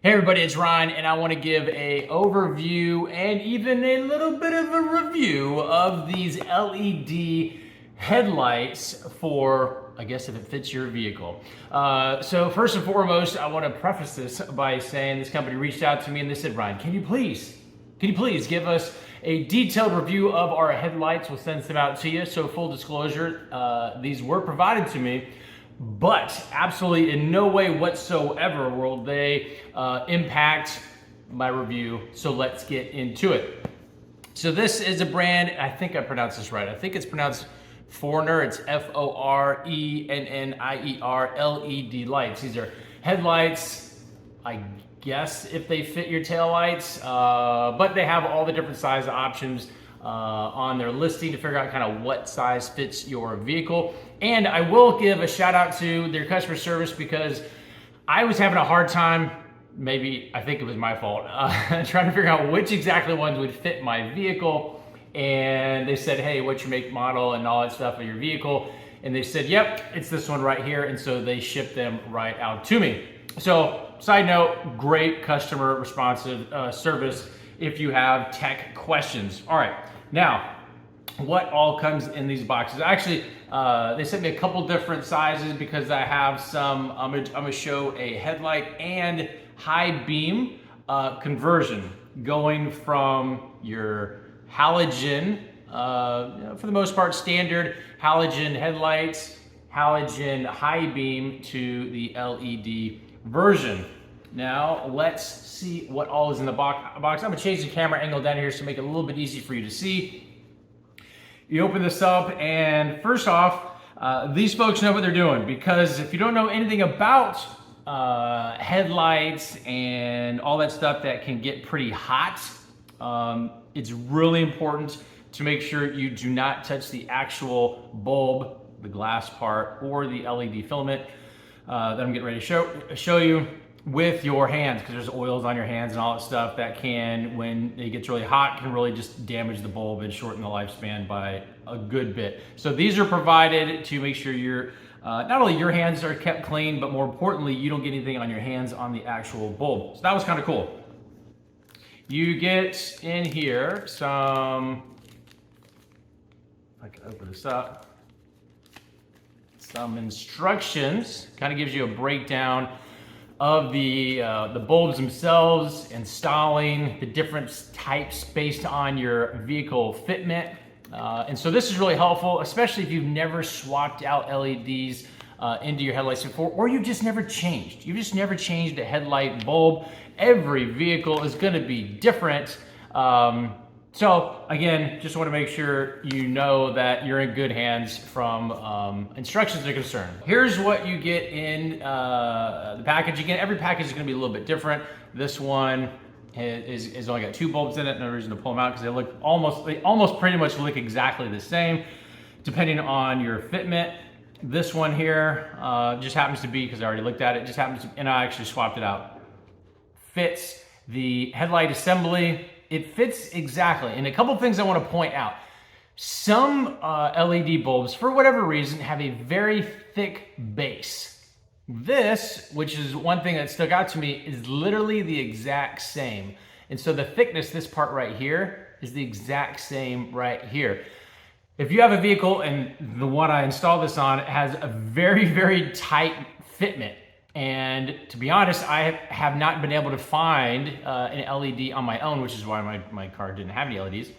Hey everybody, it's Ryan, and I want to give a overview and even a little bit of a review of these LED headlights for, I guess, if it fits your vehicle. So first and foremost, I want to preface this by saying this company reached out to me and they said, Ryan, can you please give us a detailed review of our headlights? We'll send them out to you. So full disclosure, these were provided to me, but absolutely in no way whatsoever will they impact my review. So let's get into it. So this is a brand, I think I pronounced this right. I think it's pronounced Foreigner. It's Fornnier LED lights. These are headlights, I guess, if they fit your taillights, but they have all the different size options on their listing to figure out kind of what size fits your vehicle. And I will give a shout out to their customer service because I was having a hard time, maybe I think it was my fault, trying to figure out which exactly ones would fit my vehicle. And they said, hey, what's your make, model, and all that stuff of your vehicle? And they said, yep, it's this one right here. And so they shipped them right out to me. So side note, great customer responsive service if you have tech questions. All right, now, what all comes in these boxes? Actually, they sent me a couple different sizes because I have some, I'm gonna show a headlight and high beam conversion going from your halogen, for the most part, standard halogen headlights, halogen high beam to the LED version. Now, let's see what all is in the box. I'm gonna change the camera angle down here to make it a little bit easy for you to see. You open this up, and first off, these folks know what they're doing, because if you don't know anything about headlights and all that stuff that can get pretty hot, it's really important to make sure you do not touch the actual bulb, the glass part, or the LED filament that I'm getting ready to show you with your hands, because there's oils on your hands and all that stuff that can, when it gets really hot, can really just damage the bulb and shorten the lifespan by a good bit. So these are provided to make sure your not only your hands are kept clean, but more importantly, you don't get anything on your hands on the actual bulb. So that was kind of cool. You get in here some, if I can open this up, some instructions. Kind of gives you a breakdown of the bulbs themselves, installing the different types based on your vehicle fitment. And so this is really helpful, especially if you've never swapped out LEDs into your headlights before, or you've just never changed. You've just never changed a headlight bulb. Every vehicle is gonna be different. So again, just wanna make sure you know that you're in good hands from instructions are concerned. Here's what you get in the package. Again, every package is gonna be a little bit different. This one is only got 2 bulbs in it. No reason to pull them out because they almost pretty much look exactly the same, depending on your fitment. This one here just happens to be, because I already looked at it, just happens to, and I actually swapped it out. Fits the headlight assembly. It fits exactly. And a couple things I want to point out. Some LED bulbs, for whatever reason, have a very thick base. This, which is one thing that stuck out to me, is literally the exact same. And so the thickness, this part right here, is the exact same right here. If you have a vehicle, and the one I installed this on, it has a very, very tight fitment. And to be honest, I have not been able to find an LED on my own, which is why my car didn't have any LEDs.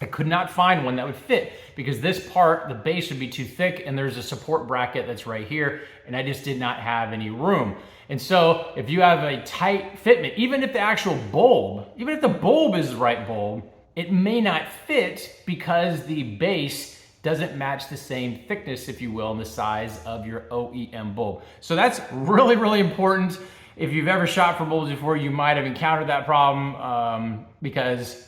I could not find one that would fit, because this part, the base, would be too thick, and there's a support bracket that's right here, and I just did not have any room. And so if you have a tight fitment, even if the actual bulb, even if the bulb is the right bulb, it may not fit because the base doesn't match the same thickness, if you will, in the size of your OEM bulb. So that's really, really important. If you've ever shot for bulbs before, you might have encountered that problem, because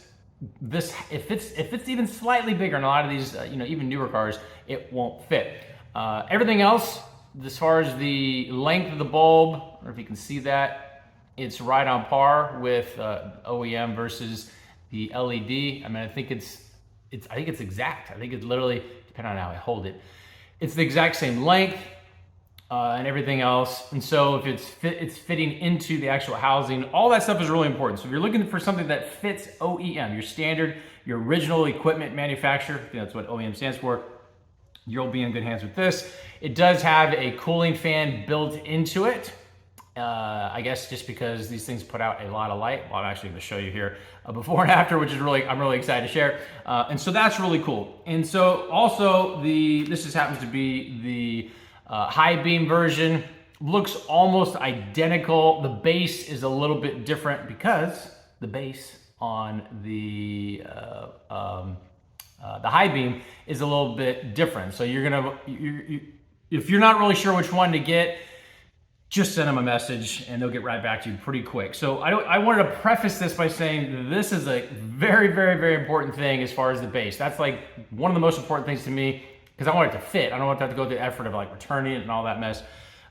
this, if it's even slightly bigger in a lot of these, even newer cars, it won't fit. Everything else, as far as the length of the bulb, I don't know if you can see that, it's right on par with OEM versus the LED. I mean, I think it's exact. I think it's literally, depending on how I hold it, it's the exact same length. and everything else. And so if it's fitting into the actual housing, all that stuff is really important. So if you're looking for something that fits OEM, your standard, your original equipment manufacturer, I think that's what OEM stands for, you'll be in good hands with this. It does have a cooling fan built into it. I guess just because these things put out a lot of light. Well, I'm actually gonna show you here before and after, which is I'm really excited to share. And so that's really cool. And so also this just happens to be the high beam version. Looks almost identical. The base is a little bit different because the base on the high beam is a little bit different. So if you're not really sure which one to get, just send them a message and they'll get right back to you pretty quick. So I wanted to preface this by saying this is a very, very, very important thing as far as the base. That's like one of the most important things to me because I want it to fit. I don't want to have to go through the effort of like returning it and all that mess.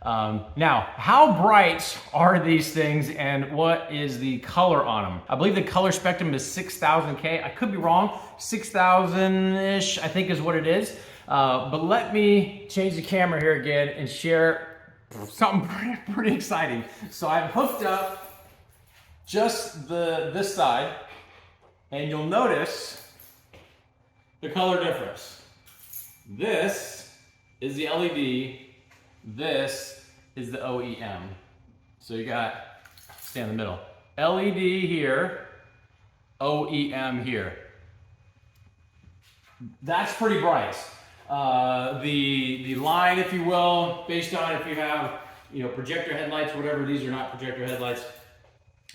Now, how bright are these things and what is the color on them? I believe the color spectrum is 6,000K. I could be wrong. 6,000-ish, I think is what it is. But let me change the camera here again and share something pretty exciting. So I've hooked up just this side, and you'll notice the color difference. This is the LED, this is the OEM. So you got, stay in the middle, LED here, OEM here. That's pretty bright. The line, if you will, based on if you have, projector headlights, whatever. These are not projector headlights,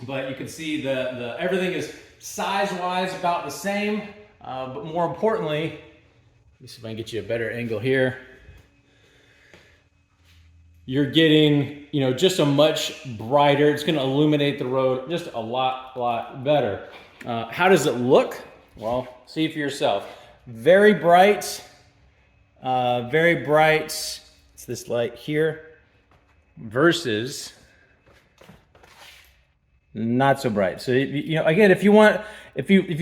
but you can see the everything is size-wise about the same. But more importantly, let me see if I can get you a better angle here. You're getting, just a much brighter. It's going to illuminate the road just a lot better. How does it look? Well, see for yourself. Very bright. Very bright. It's this light here versus not so bright. So again, if you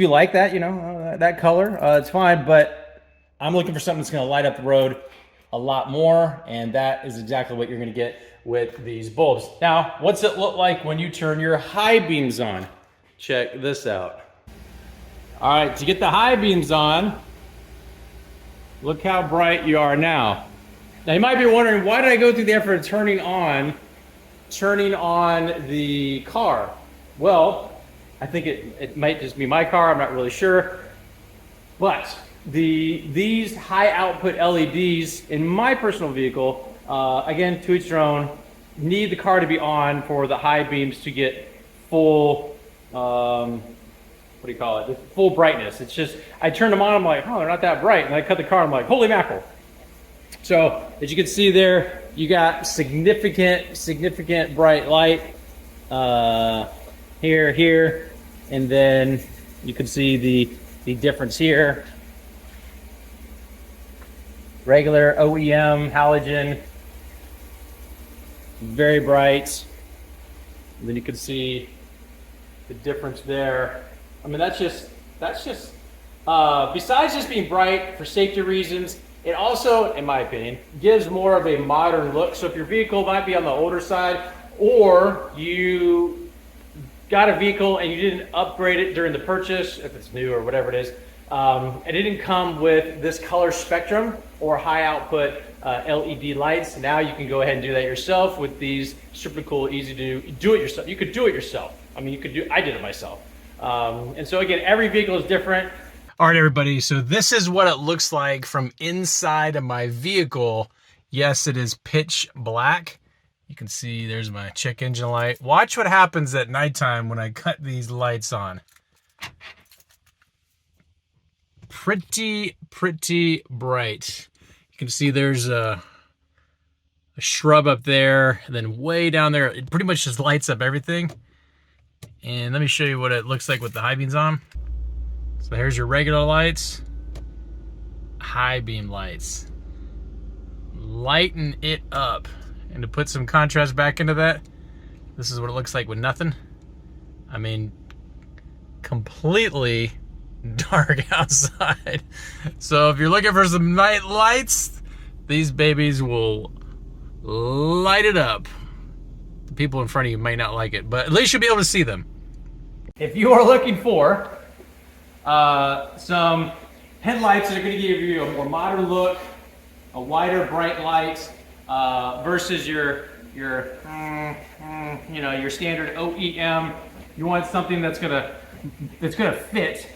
like that, that color, it's fine. But I'm looking for something that's going to light up the road a lot more, and that is exactly what you're going to get with these bulbs. Now, what's it look like when you turn your high beams on? Check this out. All right, to get the high beams on, look how bright you are now. Now you might be wondering, why did I go through the effort of turning on the car? Well, I think it might just be my car, I'm not really sure. But these high output LEDs in my personal vehicle, again, to each their own, need the car to be on for the high beams to get full, what do you call it? The full brightness. It's just, I turned them on, I'm like, oh, they're not that bright. And I cut the car, I'm like, holy mackerel. So as you can see there, you got significant bright light here, and then you can see the difference here. Regular OEM halogen, very bright. And then you can see the difference there. I mean, that's just besides just being bright for safety reasons, it also, in my opinion, gives more of a modern look. So if your vehicle might be on the older side, or you got a vehicle and you didn't upgrade it during the purchase, if it's new or whatever it is, it didn't come with this color spectrum or high output LED lights, now you can go ahead and do that yourself with these super cool, easy to do it yourself. You could do it yourself. I mean, I did it myself. And so again, every vehicle is different. All right, everybody. So this is what it looks like from inside of my vehicle. Yes, it is pitch black. You can see there's my check engine light. Watch what happens at nighttime when I cut these lights on. Pretty bright. You can see there's a shrub up there, and then way down there, it pretty much just lights up everything. And let me show you what it looks like with the high beams on. So here's your regular lights, high beam lights. Lighten it up. And to put some contrast back into that, this is what it looks like with nothing. I mean, completely dark outside. So if you're looking for some night lights, these babies will light it up. The people in front of you may not like it, but at least you'll be able to see them. If you are looking for some headlights that are going to give you a more modern look, a wider bright light versus your standard OEM, you want something that's gonna fit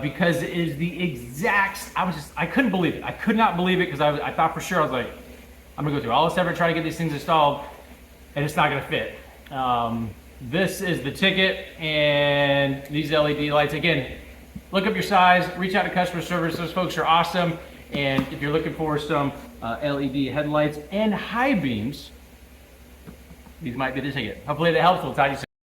because it is the exact. I couldn't believe it. I could not believe it because I thought for sure. I was like, I'm gonna go through all this effort trying to get these things installed, and it's not gonna fit. This is the ticket, and these LED lights. Again, look up your size, reach out to customer service. Those folks are awesome. And if you're looking for some LED headlights and high beams, these might be the ticket. Hopefully that helps. We'll talk to you soon.